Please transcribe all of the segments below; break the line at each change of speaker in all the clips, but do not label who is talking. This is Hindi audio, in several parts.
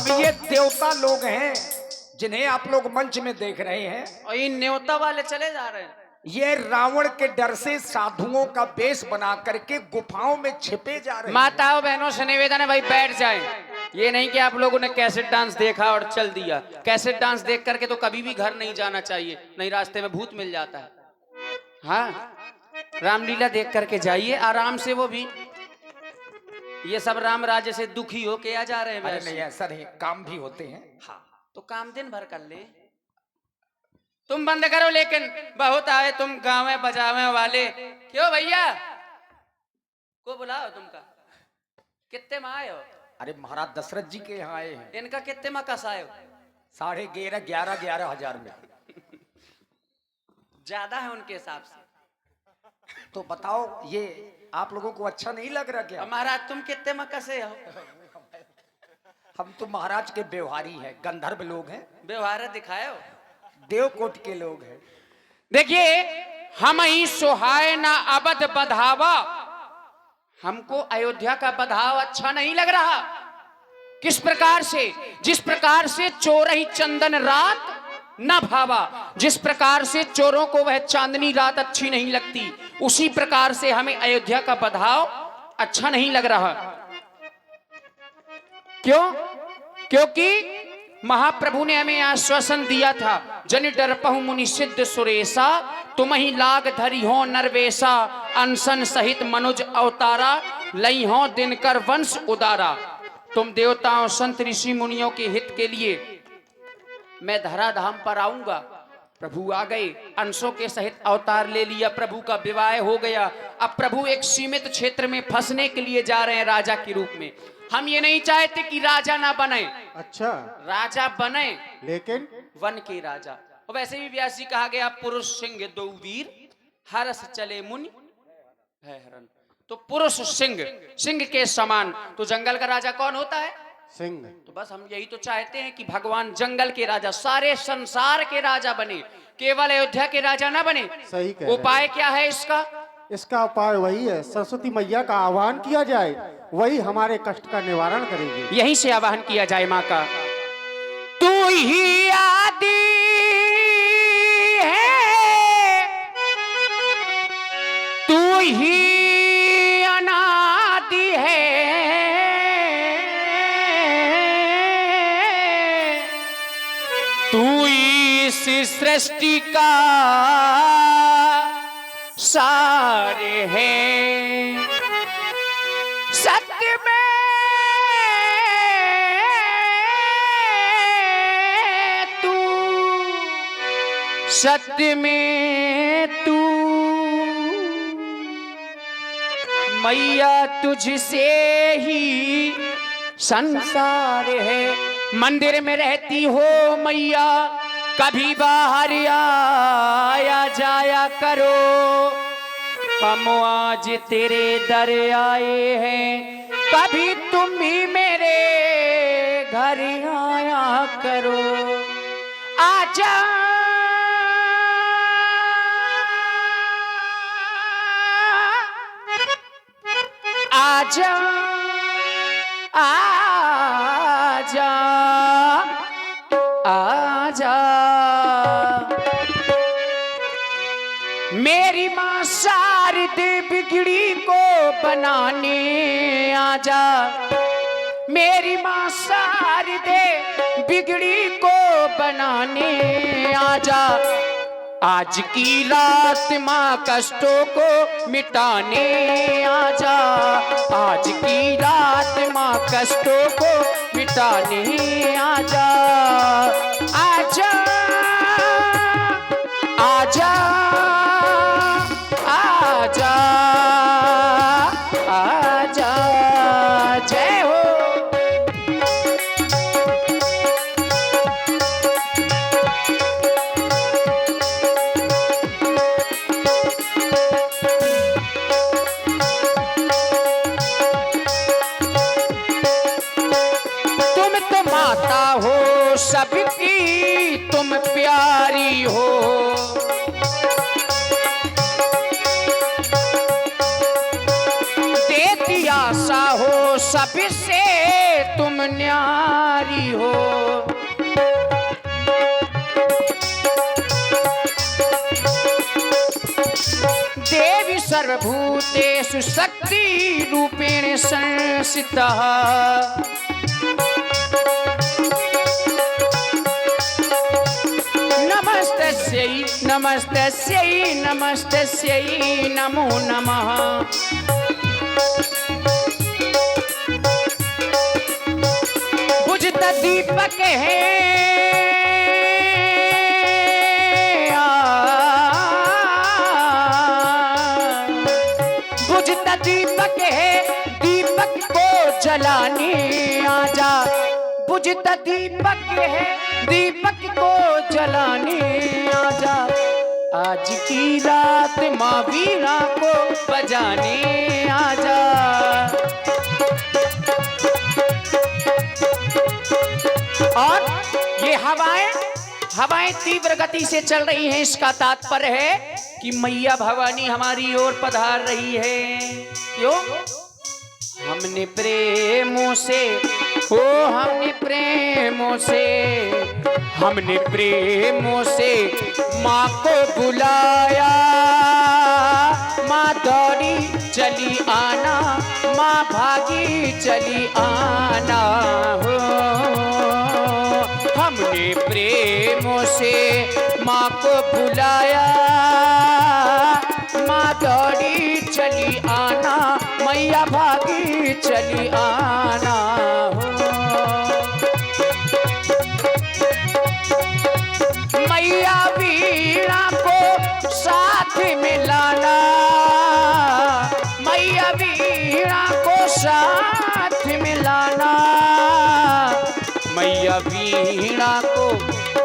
अब ये देवता लोग हैं जिन्हें आप लोग मंच में देख रहे हैं,
और ये न्योता वाले चले जा रहे हैं।
ये रावण के डर से साधुओं का वेश बना करके गुफाओं में छिपे जा रहे हैं।
माताओं बहनों से निवेदन है भाई बैठ जाएं। ये नहीं कि आप लोगों ने कैसेट डांस देखा और चल दिया। कैसेट डांस देख करके तो कभी भी घर नहीं जाना चाहिए, नहीं रास्ते में भूत मिल जाता है। हाँ, रामलीला देख करके जाइए आराम से। वो भी ये सब राम राज्य से दुखी हो के आ जा रहे हैं।
अरे नहीं, ऐसा नहीं, काम भी होते हैं।
हाँ, तो काम दिन भर कर ले। तुम बंद करो, लेकिन बहुत आए तुम गावे बजावे वाले। क्यों भैया को बुलाओ तुमका? कितने में आए हो?
अरे महाराज दशरथ जी के यहाँ आए हैं।
इनका कितने में कस आए हो?
11,500 में।
ज्यादा है उनके हिसाब से।
तो बताओ, ये आप लोगों को अच्छा नहीं लग रहा क्या?
महाराज तुम कितने में कसे हो?
हम तो महाराज के व्यवहारी हैं, गंधर्व लोग हैं,
व्यवहार दिखाए हो,
देवकोट के लोग हैं।
देखिए हम ही सुहाए ना अवध बधावा। हमको अयोध्या का बधाव अच्छा नहीं लग रहा। किस प्रकार से? जिस प्रकार से चोर ही चंदन रात न भावा, जिस प्रकार से चोरों को वह चांदनी रात अच्छी नहीं लगती, उसी प्रकार से हमें अयोध्या का बधाव अच्छा नहीं लग रहा। क्यों? क्योंकि महाप्रभु ने हमें आश्वासन दिया था, जनि डरपहु मुनि सिद्ध सुरेशा, तुम ही लाग धरी हो नरवेशा, अनसन सहित मनुज अवतारा, लई हो दिनकर वंश उदारा। तुम देवताओं संत ऋषि मुनियों के हित के लिए मैं धराधाम पर आऊंगा। प्रभु आ गए, अंशों के सहित अवतार ले लिया, प्रभु का विवाह हो गया। अब प्रभु एक सीमित क्षेत्र में फंसने के लिए जा रहे हैं राजा के रूप में। हम ये नहीं चाहते कि राजा ना बने।
अच्छा,
राजा बने
लेकिन
वन के राजा। और वैसे भी व्यास जी कहा गया, पुरुष सिंह दो वीर, हरस चले मुनि भय हरन। तो पुरुष सिंह, सिंह के समान। तो जंगल का राजा कौन होता है?
सिंह।
तो बस हम यही तो चाहते हैं कि भगवान जंगल के राजा, सारे संसार के राजा बने, केवल अयोध्या के राजा ना बने।
सही कह रहे हैं।
उपाय क्या है इसका?
इसका उपाय वही है, सरस्वती मैया का आह्वान किया जाए, वही हमारे कष्ट का निवारण करेगी।
यहीं से आवाहन किया जाए माँ का। तू ही आदि है, तू ही अनादि है, तू इस सृष्टि का सारे है। सत्य में तू, सत्य में तू, मैया तुझसे ही संसार है। मंदिर में रहती हो मैया, कभी बाहर आया जाया करो। हम आज तेरे दर आए हैं, कभी तुम भी मेरे घर आया करो। आजा आजा आजा आजा, मेरी माँ शारदे बिगड़ी को बनाने आजा। मेरी माँ शारदे बिगड़ी को बनाने आजा। आज की रात माँ कष्टों को मिटाने आजा। आज की रात माँ कष्टों को मिटाने आजा। आजा आजा आजा आजा, जय हो। तुम तो माता हो सबकी, तुम प्यारी हो। देती आशा हो सबसे तुम न्यारी हो। देवी सर्वभूतेषु शक्ति रूपेण संस्थिता। नमस्तस्यै नमस्तस्यै नमस्तस्यै नमो नमः। बुझता दीपक है बुझता दीपक है, दीपक को जलाने आजा। बुझता दीपक है, दीपक को जलाने आजा। आज की रात माँ वीणा को बजाने आजा। और ये हवाएं तीव्र गति से चल रही हैं। इसका तात्पर्य है कि मैया भवानी हमारी ओर पधार रही है। क्यों? हमने प्रेमों से हमने प्रेमों से माँ को बुलाया। माँ दौड़ी चली आना, माँ भागी चली आना हो। हमने प्रेमों से माँ को बुलाया, माँ दौड़ी चली आना, मैया भागी चली आना हो। मैया वीणा को साथ में लाना, मैया वीणा को साथ में लाना। मैया वीणा को,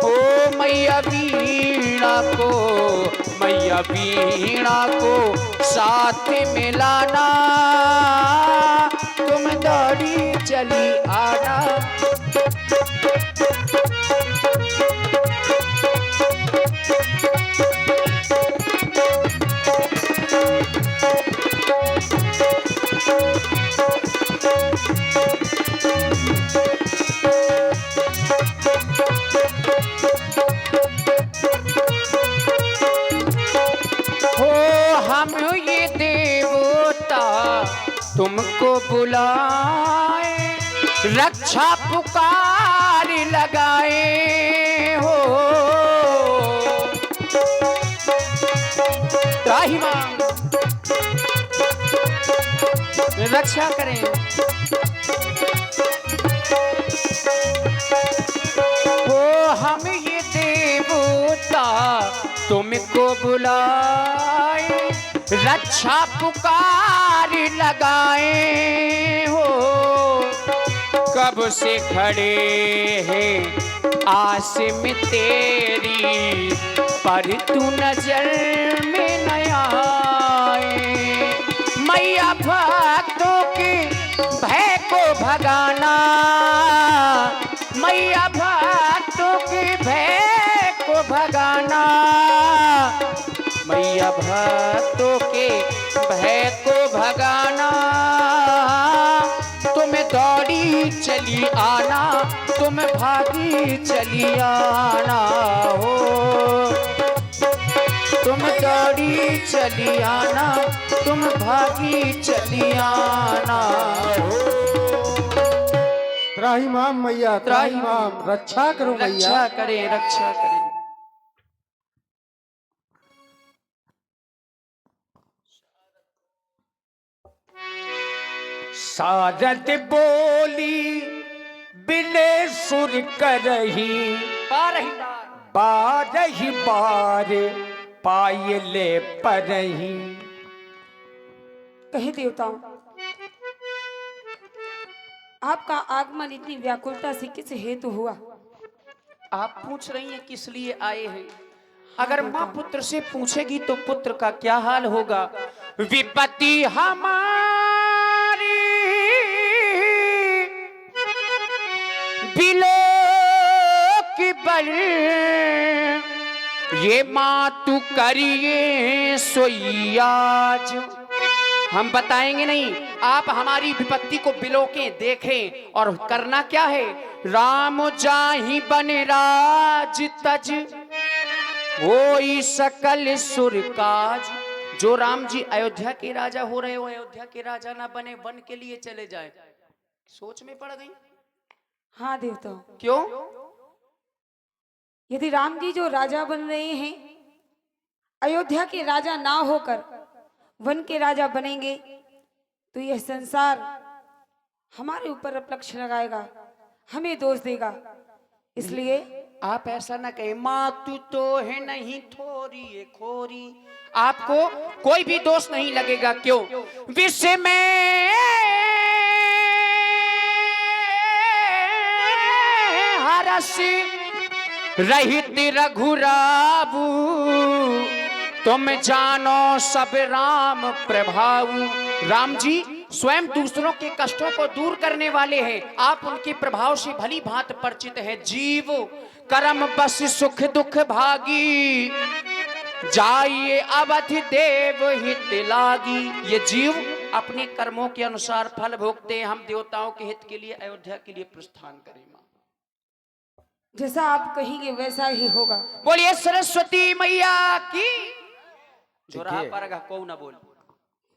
ओ मैया वीणा को, मैया वीणा को साथ में लाना। तुम दौड़ी चली आना। तुमको बुलाए, रक्षा पुकार लगाए हो। त्राहि मां रक्षा करें। हो हम ये देवता तुमको बुलाए, रक्षा पुकार लगाए हो। कब से खड़े हैं आस में तेरी, पर तू नजर में न आए। मैया भक्तों के भय को भगाना, मैया भक्तों के भय को भगाना। मैया भक्तों के भय को भगाना। तुम दौड़ी चली आना, तुम भागी चली आना हो। तुम दौड़ी चली आना, तुम भागी चली आना हो।
त्राहि मां मैया, त्राहि मां, रक्षा करो मैया।
रक्षा करें, रक्षा करें।
सारद बोली बिने सुर करही, बारही बार पायले परही।
कहे देवताओं, आपका आगमन इतनी व्याकुलता से किस हेतु हुआ?
आप पूछ रही हैं किस लिए आए हैं? अगर माँ पुत्र से पूछेगी तो पुत्र का क्या हाल होगा? विपत्ति हमारी बिलो की बल, ये माँ तू करिए सोई आज। हम बताएंगे नहीं, आप हमारी विपत्ति को बिलोके देखें। और करना क्या है, राम जाहि बन राज तज होई सकल सुर काज। जो राम जी अयोध्या के राजा हो रहे हो, अयोध्या के राजा ना बने, वन के लिए चले जाए। सोच में पड़ गई।
हाँ देवता,
क्यों?
यदि राम जी जो राजा बन रहे हैं, अयोध्या के राजा ना होकर वन के राजा बनेंगे, तो यह संसार हमारे ऊपर अपलक्ष लगाएगा, हमें दोष देगा। इसलिए
आप ऐसा ना कहे, माँ तू तो है नहीं थोरी ये खोरी। आपको कोई भी दोष नहीं लगेगा। क्यों? विष में हरस रहित रघुराबू, तुम जानो सब राम प्रभाऊ। राम जी स्वयं दूसरों के कष्टों को दूर करने वाले हैं। आप उनके प्रभाव से भली भांति परिचित हैं। जीव कर्म बस सुख दुख भागी, जाइए अवधि देव हित लागी। ये जीव अपने कर्मों के अनुसार फल भोगते हैं। हम देवताओं के हित के लिए अयोध्या के लिए प्रस्थान करें। मां,
जैसा आप कहेंगे वैसा ही होगा।
बोलिए सरस्वती मैया की। जो रहा पारगा को ना बोल।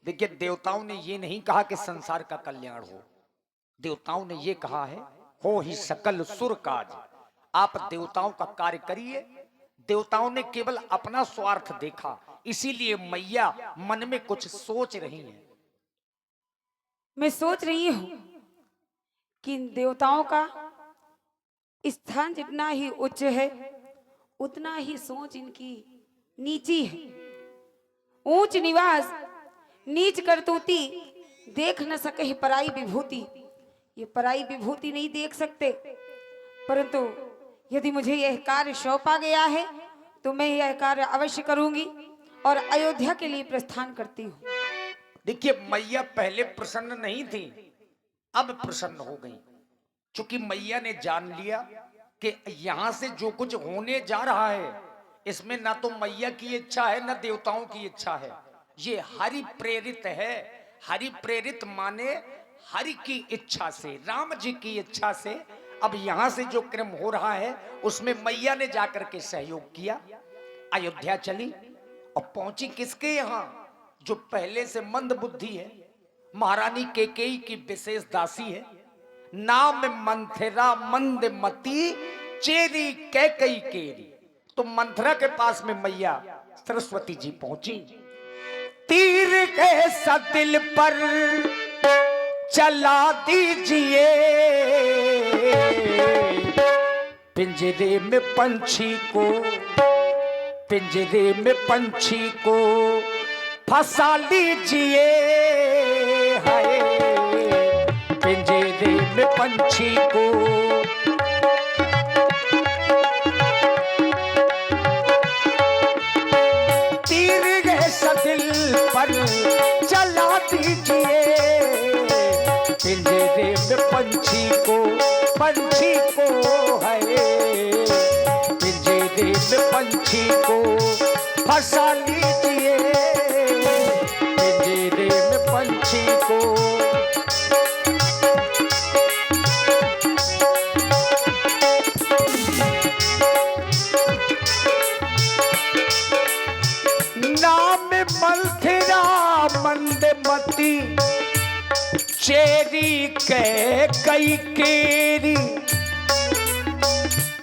देखिए, देवताओं ने ये नहीं कहा कि संसार का कल्याण हो। देवताओं ने ये कहा है हो ही सकल सुर काज। आप देवताओं का कार्य करिए। देवताओं ने केवल अपना स्वार्थ देखा, इसीलिए मैया मन में कुछ सोच रही हैं।
मैं सोच रही हूं कि इन देवताओं का स्थान जितना ही उच्च है, उतना ही सोच इनकी नीची है। ऊंच निवास नीच करतूती, देख न सके पराई विभूति। ये पराई विभूति नहीं देख सकते, परंतु यदि मुझे यह कार्य सौंपा गया है तो मैं यह कार्य अवश्य करूंगी और अयोध्या के लिए प्रस्थान करती हूँ।
देखिए, मैया पहले प्रसन्न नहीं थी, अब प्रसन्न हो गई। क्योंकि मैया ने जान लिया कि यहां से जो कुछ होने जा रहा है, इसमें ना तो मैया की इच्छा है, ना देवताओं की इच्छा है। ये हरि प्रेरित है। हरि प्रेरित माने हरि की इच्छा से, राम जी की इच्छा से। अब यहां से जो क्रम हो रहा है, उसमें मैया ने जाकर के सहयोग किया। अयोध्या चली और पहुंची किसके यहां? जो पहले से मंद बुद्धि है, महारानी कैकेयी की विशेष दासी है। नाम मंथरा मंदमती, चेरी कैकेयी केरी। तो मंथरा के पास में मैया सरस्वती जी पहुंची। तीर कैसा दिल पर चला दीजिए, पिंजरे में पंछी को, पिंजरे में पंछी को फंसा लीजिए। हाय, पिंजरे में पंछी को। दिल पर चला दीजिए, पिंजरे में पंछी को, पंछी को है, पिंजरे में पंछी को फंसा लीजिए, पिंजरे में पंछी को। मंथरा मंदमती, चेरी कैकेयी केरी,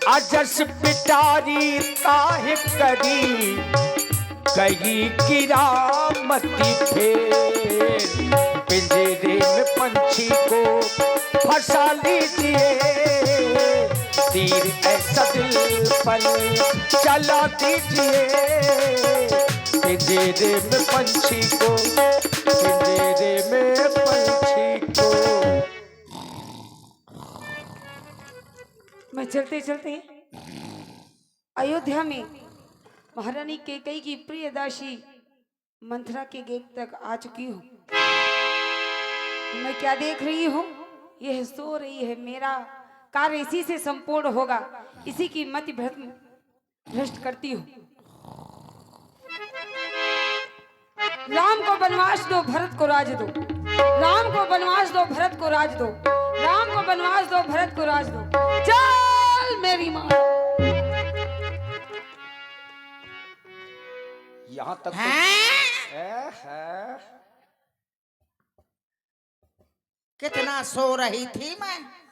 अजस पिटारी काहे करी, कही किरामती फेर, पिंजरे में पंछी को फंसा लीजिए, तीर ऐसा दिल पर चला दीजिए, पिंजरे में पंछी को, पिंजरे में पंछी को।
मैं चलते चलते अयोध्या में महारानी कैकेयी की प्रिय दासी मंथरा के गेट तक आ चुकी हूँ। मैं क्या देख रही हूँ? यह सो रही है। मेरा कार्य इसी से संपूर्ण होगा। इसी की मति भ्रष्ट करती हूँ। राम को वनवास दो, भरत को राज दो। राम को वनवास दो, भरत को राज दो। राम को वनवास दो, भरत को राज दो। चल मेरी माँ।
यहां तक
कितना सो रही थी मैं।